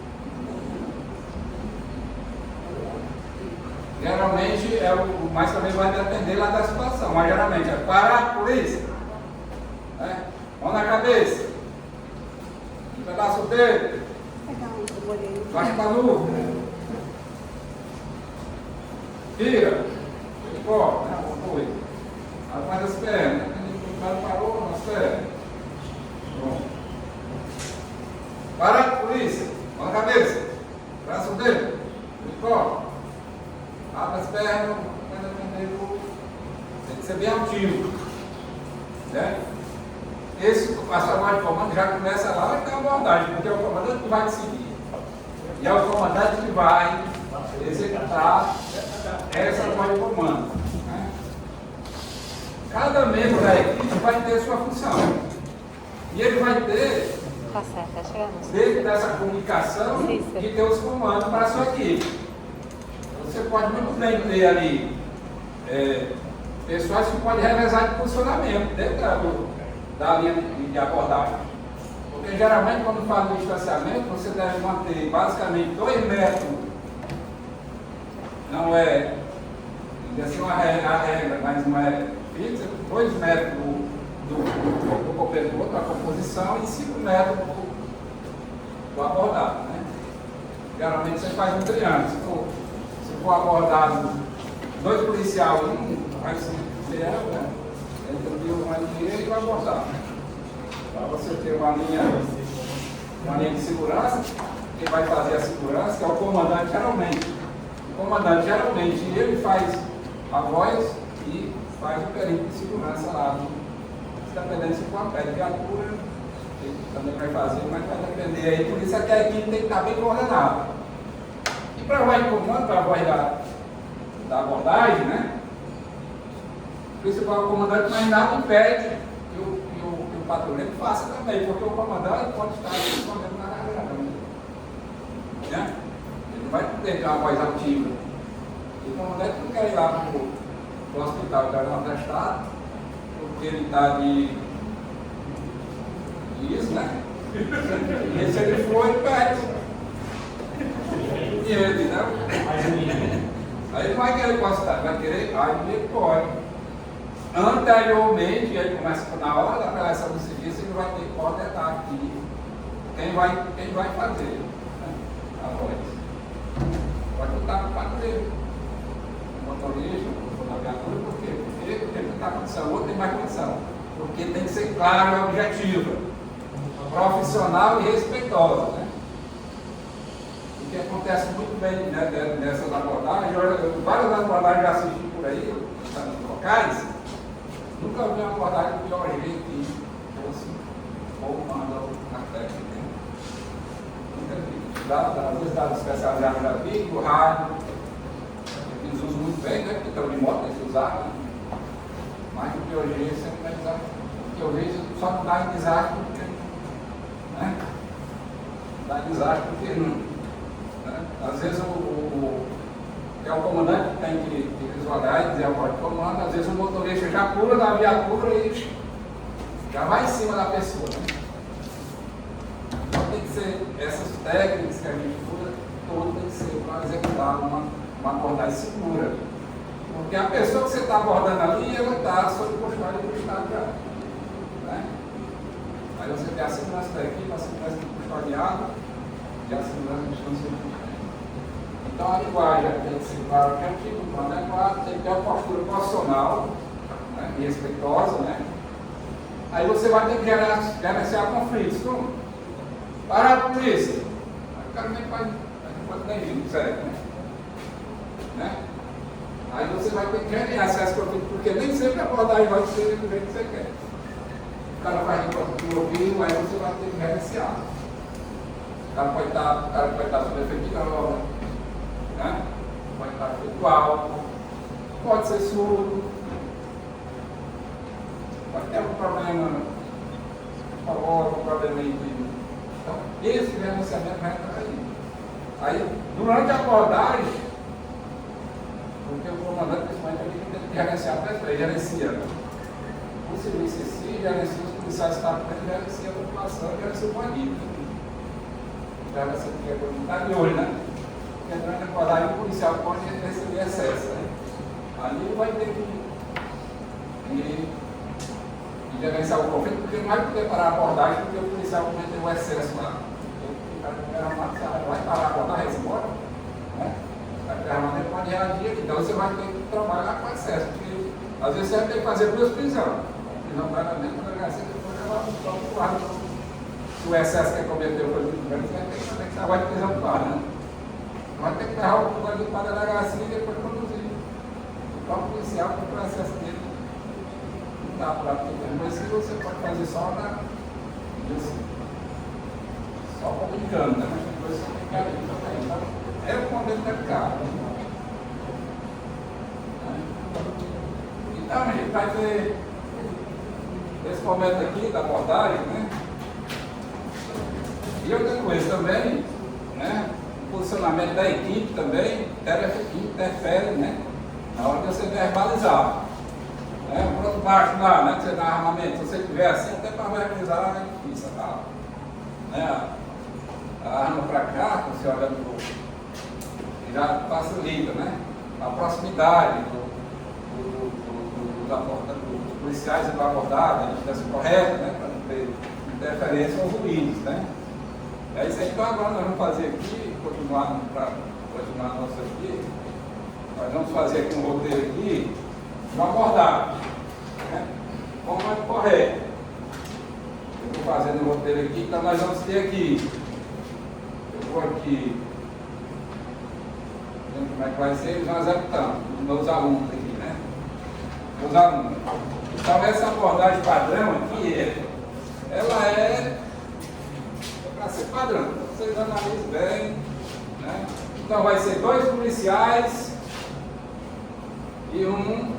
Geralmente mas também vai depender lá da situação, mas geralmente é parar, polícia, né? Mão na cabeça, um pedaço do dedo, baixa para a luva, tira, ele corta, né? Foi, abre as pernas, parou nas pernas, pronto. Parar, polícia, mão na cabeça, braço do dedo, ele corta. Abre as pernas, tem que ser bem altivo. Né? A sua voz de comando já começa lá e tem a abordagem, porque é o comandante que vai decidir. E é o comandante que vai executar essa voz de comando. Né? Cada membro da equipe vai ter sua função. E ele vai ter, dentro dessa comunicação, de ter os comandos para a sua equipe. Você pode muito bem ter ali pessoas que podem revezar de funcionamento dentro da linha de abordagem. Porque geralmente quando fala de distanciamento, você deve manter basicamente 2 metros. Não é assim uma regra, mas não é fixa, 2 metros do cobertor, da composição, e 5 metros do abordado. Né? Geralmente você faz um triângulo. Se for abordado 2 policiais, vai ser né? Entre uma linha e vai abordar. Para você ter uma linha de segurança, quem vai fazer a segurança é o comandante geralmente. O comandante geralmente ele faz a voz e faz o perímetro de segurança lá. Dependendo se for a pé de viatura, ele também vai fazer, mas vai depender aí. Por isso é que a equipe tem que estar bem coordenada. E para a voz de comando, para a voz da abordagem, né? O principal comandante, mas nada impede que o patrulheiro faça também, porque o comandante pode estar respondendo na garganta. Né? Ele não vai poder ter uma voz ativa. E o comandante não quer ir lá para o hospital, dar um atestado, porque ele está de isso, né? E se ele for, ele perde. E ele, né? Aí ele vai querer encostar, vai querer, aí ele pode. Anteriormente, ele começa, na hora da apelação do serviço, ele vai ter que coordenar aqui quem vai fazer, né? A voz. Pode botar para o patrulheiro, o motorista, o navegador, por quê? Porque ele tem muita condição, o outro tem mais condição. Porque tem que ser claro e objetivo, profissional e respeitosa, né? O que acontece muito bem, né, nessas abordagens, várias abordagens já assisti por aí, nos locais, nunca vi uma abordagem do pior jeito que fosse ou manda na técnica. Nunca vi. Às vezes dados especializados já vi, o rádio, eles usam muito bem, né? Porque estão de moto, eles usaram. Mas o pior jeito sempre vai usar. O que eu vejo só não dá em desastre porque. Né? Dá em desastre porque não. Né? Às vezes é o comandante que tem que visualizar e dizer a voz de comando, às vezes o motorista já pula da viatura e já vai em cima da pessoa, né? Então tem que ser essas técnicas que a gente usa, todas tem que ser para executar uma abordagem segura. Porque a pessoa que você está abordando ali, ela está sob custódia do Estado já. Né? Aí você tem a segurança da equipe, a segurança do custodiado e a segurança do instância. Então a linguagem tem que ser clara, que é um tipo de plano adequado, tem que ter uma postura profissional, né, e respeitosa, né? Aí você vai ter que gerenciar conflitos. Como? Parar a polícia. Aí o cara nem faz, nem vir, certo, né? Aí você vai ter que gerenciar esse conflito, porque nem sempre a abordagem vai ser do jeito que você quer. O cara faz de conta que ouviu, aí você vai ter que gerenciar. O cara pode estar sob efeito de droga, né? Pode estar efeitual, pode ser surdo, pode ter um problema psicológico, um problema aí. Então, esse gerenciamento vai entrar aí. Aí, durante a abordagem, porque o comandante, principalmente, tem que gerenciar a pessoa, ele gerencia o serviço em si, gerencia os policiais que estão aqui, gerencia a população, gerencia o bandido. Gerencia o que é comunidade de olho, né? Porque durante a abordagem, o policial pode receber excesso, né? Ali ele vai ter que gerenciar o conflito, porque não vai poder parar a abordagem, porque o policial cometeu o excesso lá. Ele vai parar a abordagem, vai embora, né? Ele pode reagir, então você vai ter que trabalhar com excesso, porque às vezes você vai ter que fazer duas prisões. Prisão para dentro da delegacia, depois levar para o lado. Se o excesso que cometeu foi muito grande, você vai ter que salvar de prisão para né? Vai ter que levar o bandido para a delegacia e depois conduzir. O próprio policial, porque o excesso dele não dá para tudo. Mas isso você pode fazer só só comunicando, né? Mas depois você tem que abrir também. Então, é o contexto delicado. Então, a gente vai ter esse momento aqui da abordagem, né? E outra coisa também, né? O posicionamento da equipe também interfere, né? Na hora de você verbalizar. Né? Pronto, baixo lá, né? Que você dá armamento, se você tiver assim, até para verbalizar é difícil, tá? Né? A arma para cá, você olha no já facilita, né? A proximidade dos policiais para abordar, a distância correta, né? Para não ter interferência aos ruídos, né? É isso aí. Então agora nós vamos fazer aqui, continuar nosso aqui, nós vamos fazer aqui um roteiro aqui, uma abordagem, né? Como é correto. Eu estou fazendo o roteiro aqui, então nós vamos ter aqui, eu vou aqui, como é que vai ser? Nós executamos, meus alunos aqui, né? Meus alunos. Então essa abordagem padrão aqui, ela é para ser padrão, vocês analisem bem, né? Então vai ser 2 policiais e um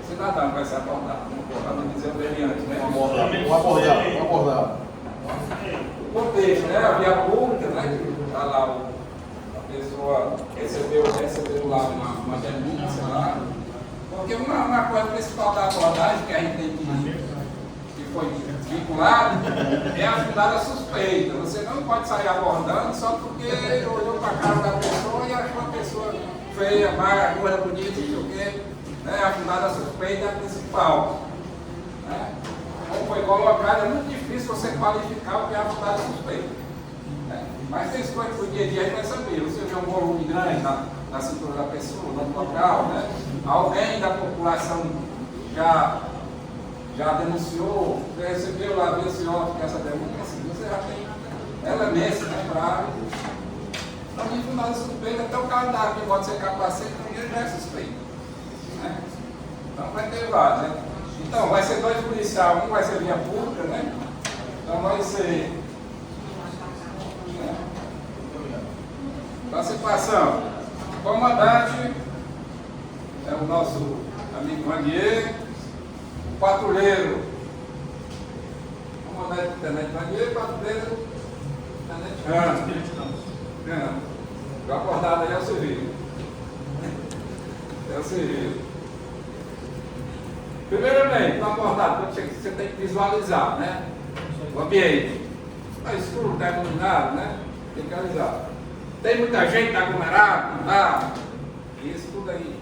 cidadão que vai ser abordado. Vamos dizer o dele antes, né? Vamos abordar. O contexto, né? A via pública, né? Está lá a pessoa recebeu lá uma denúncia lá. Porque uma coisa principal da abordagem que a gente tem que foi vinculado é ajudar a suspeita. Você não pode sair abordando só porque olhou para a cara da pessoa e achou a pessoa feia, magra, gorda, bonita, não sei o quê. Né? Ajudar a suspeita é a principal. Né? Como foi colocado, é muito difícil você qualificar o que é ajudar a suspeita. Né? Mas tem coisas que no dia a dia a gente vai saber. Você vê um volume grande na cintura da pessoa, no local, né? Alguém da população já denunciou, já recebeu lá, viu se óbvio que essa denúncia, assim, você já tem elementos, né, para não fundar a suspeita, até o calendário que pode ser capacete, ninguém já é suspeito. Né? Então vai ter vários, né? Então vai ser 2 policiais, um vai ser via pública, né? Então vai ser. Né? Então a situação, o comandante é o nosso amigo Ranier. Patrulheiro, comandante do tenente Ranier, patrulheiro, tenente Ramos. O acordado aí é o civil. É o civil. Primeiramente, para abordar, você tem que visualizar, né? O ambiente. Está escuro, está iluminado, né? Tem que analisar. Tem muita gente aglomerada, não dá? Isso tudo aí.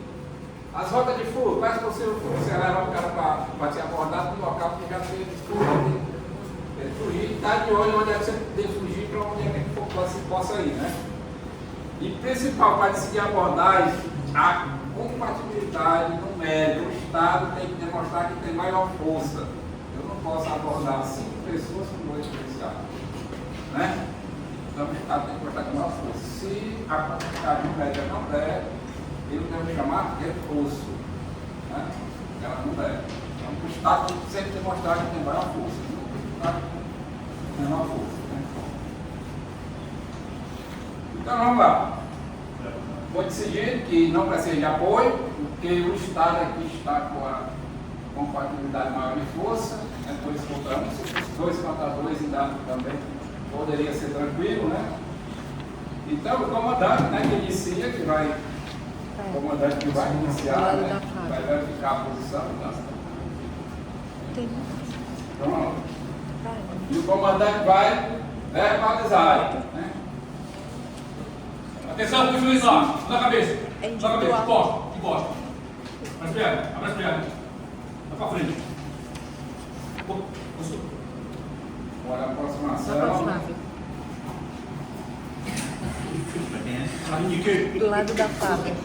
As rotas de fuga, quase possível você leva o cara para ser abordado no local que já tem escuro. Ele fugir e está de olho onde é que você tem que fugir para onde é que você possa ir, né? E principal, para decidir a abordagem, a compatibilidade numérica. O Estado tem que demonstrar que tem maior força. Eu não posso abordar 5 pessoas com 2 policiais. Né? Então o Estado tem que mostrar com maior força. Se a quantidade numérica não der, eu devo chamar de reforço. Né? Ela não der. Então o Estado tem que sempre demonstrar que tem maior força. Não tem maior força. Né? Então vamos lá. Foi decidido que não precisa de apoio, porque o Estado aqui está com a compatibilidade maior de força, né? 2 contra 1, se fosse 2 contra 2 em dado também poderia ser tranquilo, né? Então o comandante, né, que inicia, que vai, o comandante que vai iniciar, né, vai verificar a posição, tá? Então, e o comandante vai verbalizar, né? Atenção, puxa o juiz lá, na cabeça. Na cabeça, encosta. Abre as pernas. Vai pra frente. Agora a aproximação. Do lado da fábrica.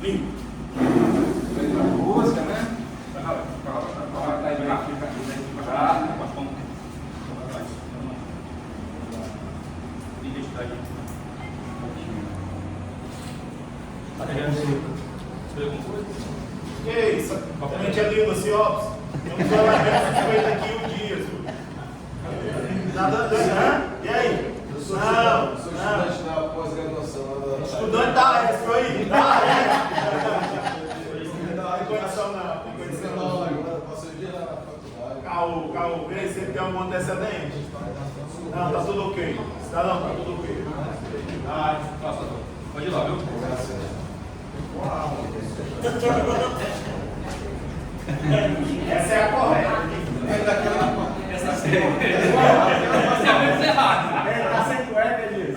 Limpo. Fez uma música, né? Que isso? A gente é lindo assim, ó. Vamos falar dessa aqui um dia. Tá dando, né? E aí? Eu sou estudante da pós-graduação. Estudante da ESP aí? Da ESP. Tem condição não. Tem condição não. Agora passei o dia na faculdade. Caô, vê se tem algum antecedente. Não, tá tudo ok. Cidadão, tá tudo ok. Pode ir lá, viu? Essa é a correta. Essa é a menos errada. Tá sem cueca, Elias.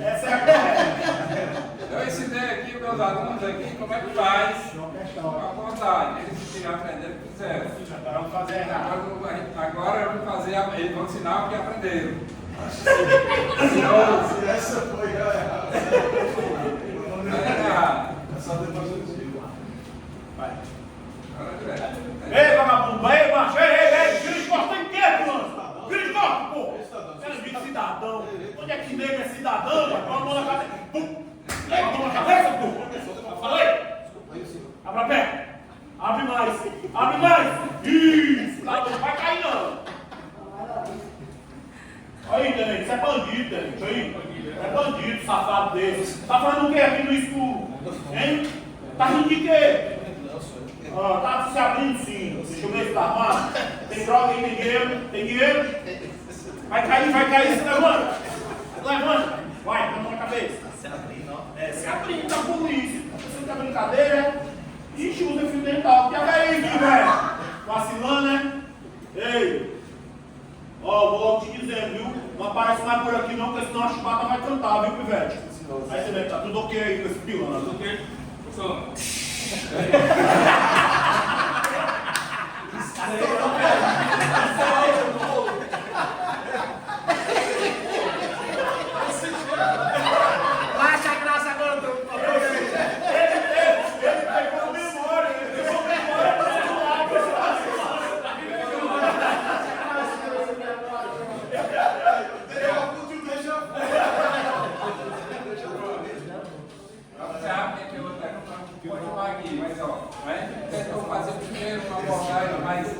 Essa é a correta. Eu ensinei aqui meus alunos aqui como é que faz a abordagem. Eles que aprenderam o que fizeram. Vamos fazer errado. Agora eu vou fazer, eles vão ensinar o que aprenderam. Se essa foi errada. Não é errado. É só depois eu digo. Vai. Agora é direto. Ei, vagabundo, ei, macho, ei, vira de costa em quê, mano? Vira de costa, pô! Quero vir cidadão. Onde é que nego é cidadão, mano? Com a mão na cabeça. Pum! Com a mão na cabeça, pô! Falei! Abre a perna. Abre mais. Abre mais. Isso! Não vai cair, não. Aí, Tenente, isso é bandido, Tenente. Aí. É bandido, safado desse. Tá falando o que aqui no escuro? Hein? Tá rindo de quê? Ah, tá se abrindo sim. Deixa eu ver se tá armado. Tem droga aí, tem dinheiro? Tem dinheiro? Vai cair, se levanta. Levanta. Vai, mão na cabeça. Se abrindo, ó. É, se abrindo da polícia. Você tá brincadeira, é? Ixi, usa fio dental. Que é aí, velho? Vacilando, né? Ei. Ó, vou logo te dizendo, viu? Não aparece mais por aqui não, porque senão a chibata vai cantar, viu, Pivete? Aí você vê, tá tudo ok aí com esse pilantra. Tudo ok? Professor.